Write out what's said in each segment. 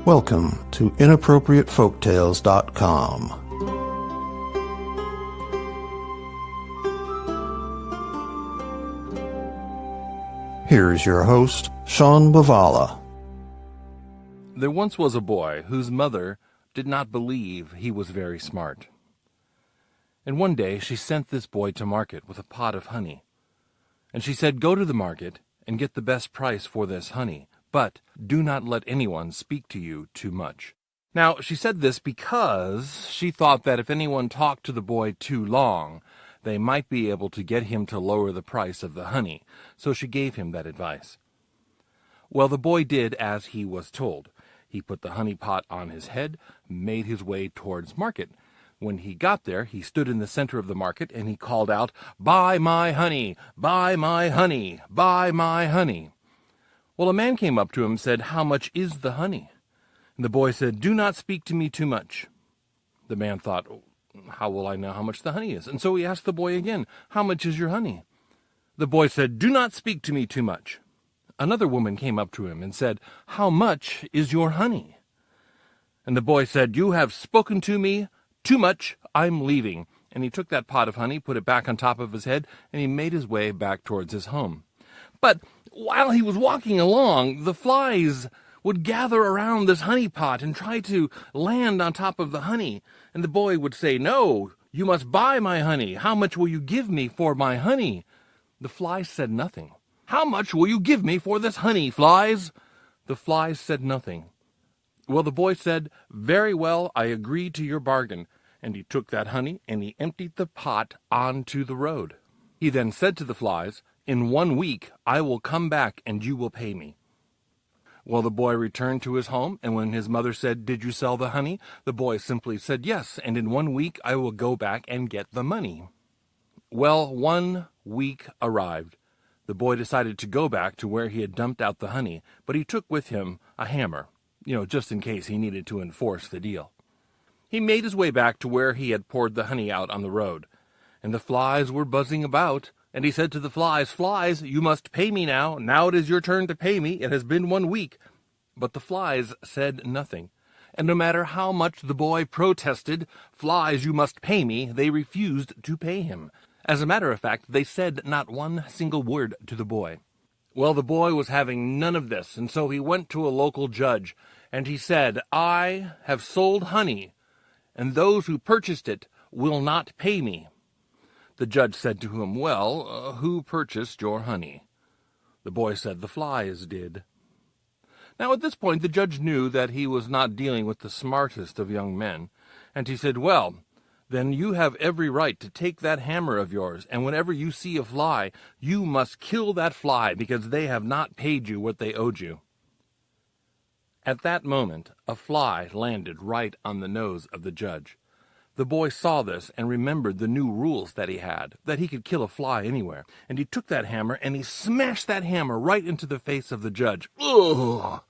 Welcome to InappropriateFolktales.com. Here's your host, Sean Buvala. There once was a boy whose mother did not believe he was very smart. And one day she sent this boy to market with a pot of honey. And she said, "Go to the market and get the best price for this honey, but do not let anyone speak to you too much." Now, she said this because she thought that if anyone talked to the boy too long, they might be able to get him to lower the price of the honey, so she gave him that advice. Well, the boy did as he was told. He put the honey pot on his head, made his way towards market. When he got there, he stood in the center of the market, and he called out, "Buy my honey! Buy my honey! Buy my honey!" Well, a man came up to him and said, "How much is the honey?" And the boy said, "Do not speak to me too much." The man thought, "How will I know how much the honey is?" And so he asked the boy again, "How much is your honey?" The boy said, "Do not speak to me too much." Another woman came up to him and said, "How much is your honey?" And the boy said, "You have spoken to me too much. I'm leaving." And he took that pot of honey, put it back on top of his head, and he made his way back towards his home. But while he was walking along, the flies would gather around this honey pot and try to land on top of the honey. And the boy would say, "No, you must buy my honey. How much will you give me for my honey?" The flies said nothing. "How much will you give me for this honey, flies?" The flies said nothing. Well, the boy said, "Very well, I agree to your bargain." And he took that honey and he emptied the pot onto the road. He then said to the flies, "In 1 week I will come back and you will pay me." Well, the boy returned to his home, and when his mother said, "Did you sell the honey?" the boy simply said, "Yes, and in 1 week I will go back and get the money." Well, 1 week arrived. The boy decided to go back to where he had dumped out the honey, but he took with him a hammer, just in case he needed to enforce the deal. He made his way back to where he had poured the honey out on the road, and the flies were buzzing about. And he said to the flies, "Flies, you must pay me now. Now it is your turn to pay me. It has been 1 week." But the flies said nothing. And no matter how much the boy protested, "Flies, you must pay me," they refused to pay him. As a matter of fact, they said not one single word to the boy. Well, the boy was having none of this, and so he went to a local judge, and he said, "I have sold honey, and those who purchased it will not pay me." The judge said to him, "Well, who purchased your honey?" The boy said, "The flies did." Now, at this point, the judge knew that he was not dealing with the smartest of young men, and he said, "Well, then you have every right to take that hammer of yours, and whenever you see a fly, you must kill that fly because they have not paid you what they owed you." At that moment, a fly landed right on the nose of the judge. The boy saw this and remembered the new rules that he had, that he could kill a fly anywhere. And he took that hammer and he smashed that hammer right into the face of the judge. Ugh!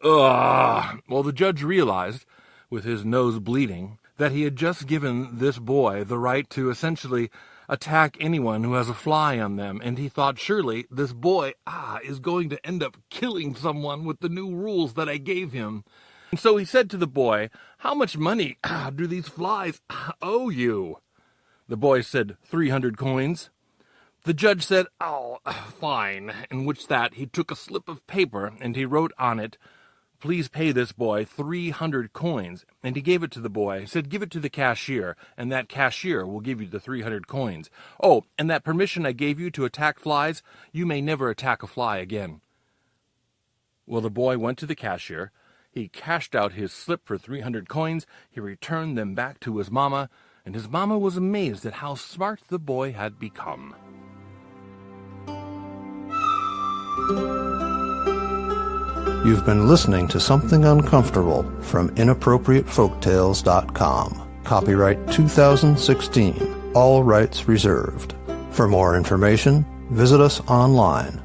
Ugh! Well, the judge realized, with his nose bleeding, that he had just given this boy the right to essentially attack anyone who has a fly on them. And he thought, surely this boy is going to end up killing someone with the new rules that I gave him. And so he said to the boy, "How much money do these flies owe you?" The boy said, 300 coins. The judge said, "Oh, fine." In which that he took a slip of paper and he wrote on it, "Please pay this boy 300 coins. And he gave it to the boy. He said, "Give it to the cashier, and that cashier will give you the 300 coins. Oh, and that permission I gave you to attack flies, you may never attack a fly again." Well, the boy went to the cashier. He cashed out his slip for 300 coins. He returned them back to his mama, and his mama was amazed at how smart the boy had become. You've been listening to Something Uncomfortable from InappropriateFolktales.com. Copyright 2016. All rights reserved. For more information, visit us online